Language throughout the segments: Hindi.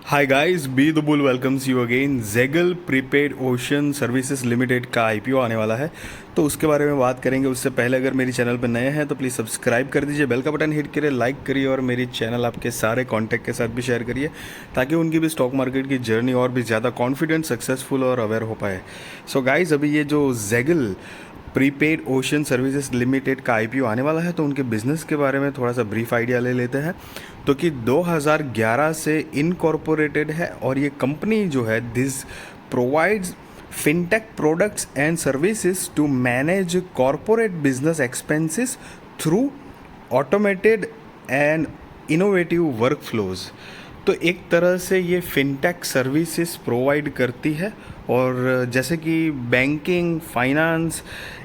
Hi guys, B the bull welcomes you again. Zaggle prepaid ocean services limited का आईपीओ आने वाला है, तो उसके बारे में बात करेंगे। उससे पहले अगर मेरी चैनल पर नए हैं तो प्लीज़ सब्सक्राइब कर दीजिए, बेल का बटन हिट करिए, लाइक करिए और मेरी चैनल आपके सारे कॉन्टैक्ट के साथ भी शेयर करिए ताकि उनकी भी स्टॉक मार्केट की जर्नी और भी ज़्यादा कॉन्फिडेंट, सक्सेसफुल और अवेयर हो पाए। सो गाइस, अभी ये जो जेगल प्रीपेड ओशन सर्विसेज लिमिटेड का आईपीओ आने वाला है, तो उनके बिजनेस के बारे में थोड़ा सा ब्रीफ आइडिया ले लेते हैं। तो कि 2011 से इनकॉर्पोरेटेड है और ये कंपनी जो है this provides fintech products and services to manage corporate business expenses through automated and innovative work flows. तो एक तरह से ये फिनटेक सर्विसेज प्रोवाइड करती है, और जैसे कि banking, finance,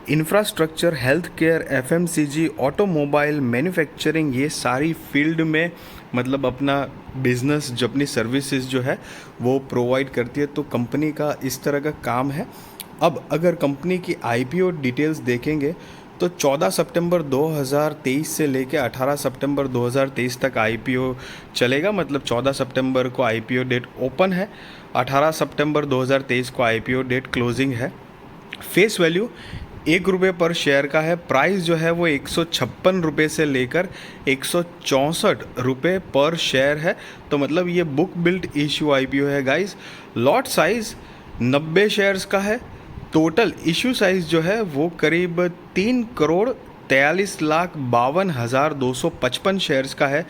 infrastructure, health care, FMCG, automobile, manufacturing, ये सारी फील्ड में मतलब अपना बिजनेस जो अपनी सर्विसेज जो है वो प्रोवाइड करती है। तो कंपनी का इस तरह का काम है। अब अगर कंपनी की आईपीओ डिटेल्स देखेंगे तो 14 सितंबर 2023 से लेकर 18 सितंबर 2023 तक आईपीओ चलेगा। मतलब 14 सितंबर को आईपीओ डेट ओपन है, 18 सितंबर 2023 को आईपीओ डेट क्लोजिंग है। फेस वैल्यू ₹1 पर शेयर का है। प्राइस जो है वो 156 रुपये से लेकर 164 रुपये पर शेयर है। तो मतलब ये बुक बिल्ट इश्यू आईपीओ है गाइस। लॉट साइज 90 शेयर्स का है। टोटल इशू साइज जो है वो करीब 3,43,52,255 शेयर्स का है।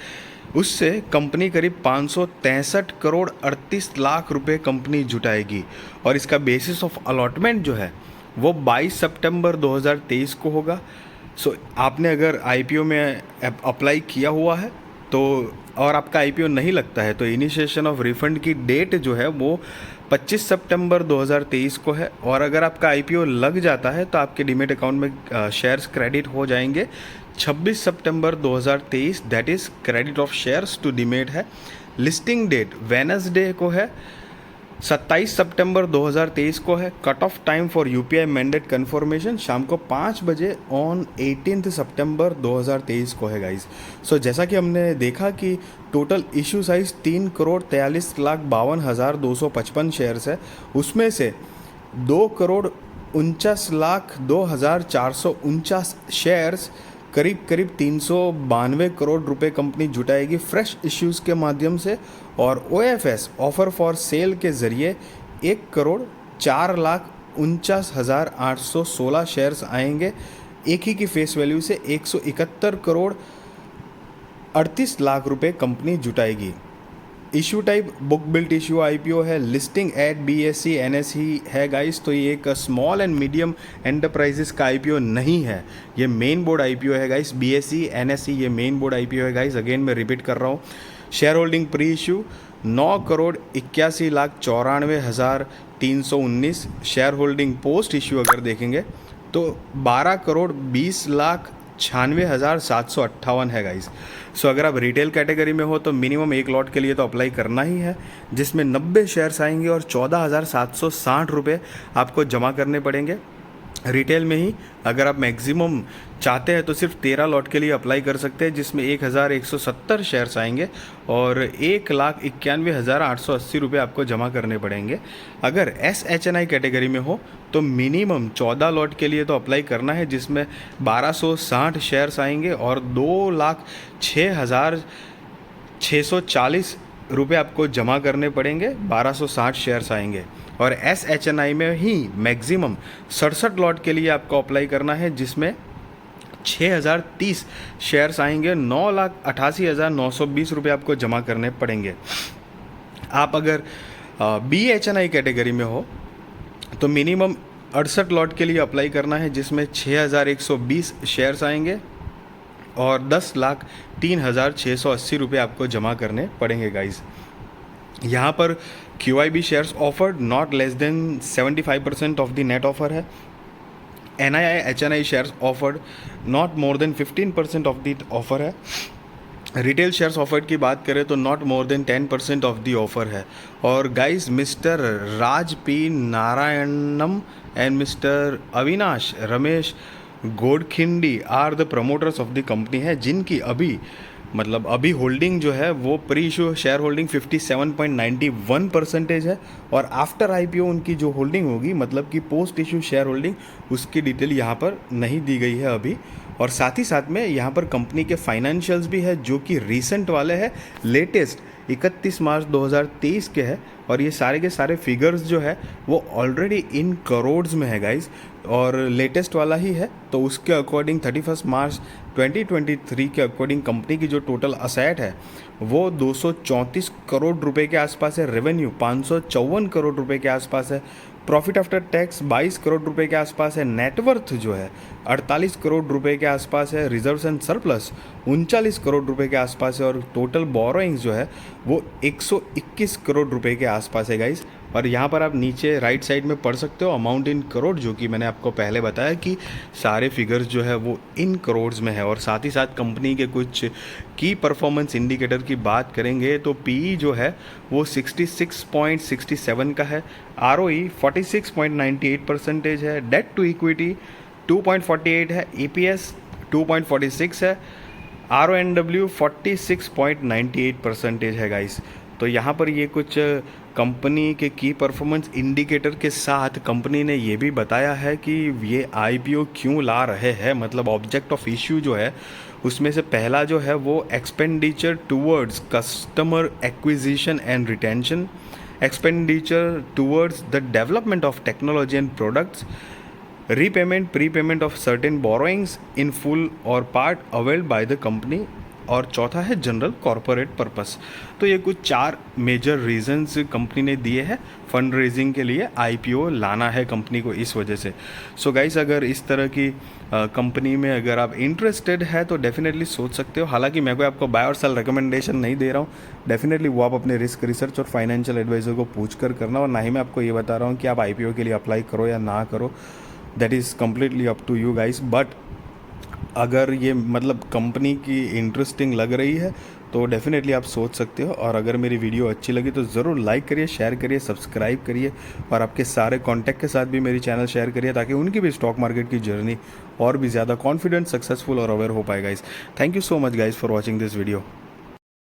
उससे कंपनी करीब 563,38,00,000 रुपए कंपनी जुटाएगी। और इसका बेसिस ऑफ अलॉटमेंट जो है वो 22 सितंबर 2023 को होगा। सो आपने अगर आईपीओ में अप्लाई किया हुआ है तो और आपका आईपीओ नहीं लगता है तो इनिशिएशन ऑफ रिफंड की डेट जो है वो 25 सितंबर 2023 को है। और अगर आपका आईपीओ लग जाता है तो आपके डीमेट अकाउंट में शेयर्स क्रेडिट हो जाएंगे 26 सितंबर 2023। That is credit of shares to demat है। लिस्टिंग डेट वेनसडे को है, 27 सितंबर 2023 को है। Cut off time for UPI mandate confirmation शाम को 5 बजे ऑन 18 सितंबर 2023 को है गाइस। सो जैसा कि हमने देखा कि टोटल इशू साइज 3,43,52,255 शेयर्स है। उसमें से 2,49,02,449 शेयर्स करीब करीब 392 करोड़ रुपए कंपनी जुटाएगी फ्रेश इश्यूज़ के माध्यम से। और ओएफएस ऑफर फॉर सेल के ज़रिए 1,04,49,816 शेयर्स आएंगे। एक ही की फेस वैल्यू से 171 करोड़ 38 लाख रुपए कंपनी जुटाएगी। Issue type book built issue IPO है। लिस्टिंग एट बीएसई एनएसई है गाइस। तो ये एक स्मॉल एंड मीडियम एंटरप्राइजेस का आईपीओ नहीं है, ये मेन बोर्ड आईपीओ है गाइस। बीएसई एनएसई ये मेन बोर्ड आईपीओ है गाइस। अगेन मैं रिपीट कर रहा हूँ। Share holding pre issue 9,81,94,319। Share holding post issue अगर देखेंगे तो 12,20,96,758 है गाइस। सो अगर आप रिटेल कैटेगरी में हो तो मिनिमम एक लॉट के लिए तो अप्लाई करना ही है, जिसमें 90 शेयर्स आएंगे और 14,760 रुपये आपको जमा करने पड़ेंगे रिटेल में ही। अगर आप मैक्सिमम चाहते हैं तो सिर्फ 13 लॉट के लिए अप्लाई कर सकते हैं, जिसमें 1,170 शेयर्स आएंगे और 1,91,880 रुपये आपको जमा करने पड़ेंगे। अगर SHNI कैटेगरी में हो तो मिनिमम 14 लॉट के लिए तो अप्लाई करना है, जिसमें 1,260 शेयर्स आएंगे और 2,06,640 रुपये आपको जमा करने पड़ेंगे। 1,260 शेयर्स आएंगे। और SHNI में ही मैक्सिमम 67 लॉट के लिए आपको अप्लाई करना है, जिसमें 6,030 शेयर्स आएंगे। 9,88,920 रुपये आपको जमा करने पड़ेंगे। आप अगर BHNI कैटेगरी में हो तो मिनिमम 68 लॉट के लिए अप्लाई करना है, जिसमें 6,120 शेयर्स आएंगे और 10,03,680 रुपये आपको जमा करने पड़ेंगे गाइस। यहाँ पर QIB shares offered not less than 75% of the net offer है। NII HNI shares offered not more than 15% of the offer है। रिटेल शेयर्स ऑफर्ड की बात करें तो not more than 10% of the offer है। और guys, mister Raj P Narayanam and mister Avinash Ramesh Godkhindi are the promoters of the company है, जिनकी अभी मतलब अभी होल्डिंग जो है वो प्री इशू शेयर होल्डिंग 57.91% है, और आफ्टर आईपीओ उनकी जो होल्डिंग होगी, मतलब कि पोस्ट इशू शेयर होल्डिंग, उसकी डिटेल यहाँ पर नहीं दी गई है अभी। और साथ ही साथ में यहाँ पर कंपनी के फाइनेंशियल्स भी है जो कि रीसेंट वाले हैं, लेटेस्ट 31 मार्च 2023 के हैं, और ये सारे के सारे फिगर्स जो है वो ऑलरेडी इन करोड्स में है गाइस, और लेटेस्ट वाला ही है। तो उसके अकॉर्डिंग 31 मार्च 2023 के अकॉर्डिंग कंपनी की जो टोटल असेट है वो 234 करोड़ रुपए के आसपास है, रेवेन्यू 554 करोड़ रुपए के आसपास है, प्रॉफिट आफ्टर टैक्स 22 करोड़ रुपए के आसपास है, नेटवर्थ जो है 48 करोड़ रुपए के आसपास है, रिजर्व्स एंड सरप्लस 39 करोड़ रुपए के आसपास है, और टोटल बोरोइंग्स जो है वो 121 करोड़ रुपए के आसपास है गाइस। और यहाँ पर आप नीचे राइट साइड में पढ़ सकते हो अमाउंट इन करोड़, जो कि मैंने आपको पहले बताया कि सारे फिगर्स जो है वो इन करोड्स में है। और साथ ही साथ कंपनी के कुछ की परफॉर्मेंस इंडिकेटर की बात करेंगे तो पीई जो है वो 66.67 का है, आरओई 46.98% है, डेट टू इक्विटी 2.48 है, ईपीएस 2.46 है, RONW 46.98% है गाइस। तो यहाँ पर ये कुछ कंपनी के की परफॉर्मेंस इंडिकेटर के साथ कंपनी ने ये भी बताया है कि ये आईपीओ क्यों ला रहे हैं, मतलब ऑब्जेक्ट ऑफ इश्यू जो है उसमें से पहला जो है वो expenditure towards customer acquisition and retention, expenditure towards the development of technology and products, repayment prepayment of certain borrowings in full और part availed by the company, और चौथा है जनरल कॉरपोरेट पर्पस। तो ये कुछ 4 मेजर रीजंस कंपनी ने दिए हैं फंड रेजिंग के लिए आईपीओ लाना है कंपनी को इस वजह से। सो गाइस, अगर इस तरह की कंपनी में अगर आप इंटरेस्टेड है तो डेफिनेटली सोच सकते हो। हालांकि मैं कोई आपको बाय और सेल रिकमेंडेशन नहीं दे रहा हूँ, डेफिनेटली वो आप अपने रिस्क रिसर्च और फाइनेंशियल एडवाइजर को पूछ कर करना, और ना ही मैं आपको ये बता रहा हूँ कि आप आईपीओ के लिए अप्लाई करो या ना करो, that is completely up to you guys. But अगर ये मतलब कंपनी की इंटरेस्टिंग लग रही है तो डेफिनेटली आप सोच सकते हो। और अगर मेरी वीडियो अच्छी लगी तो ज़रूर लाइक करिए, शेयर करिए, सब्सक्राइब करिए, और आपके सारे कॉन्टैक्ट के साथ भी मेरी चैनल शेयर करिए ताकि उनकी भी स्टॉक मार्केट की जर्नी और भी ज़्यादा कॉन्फिडेंट, सक्सेसफुल और अवेयर हो पाए guys. Thank you so much guys for watching this video.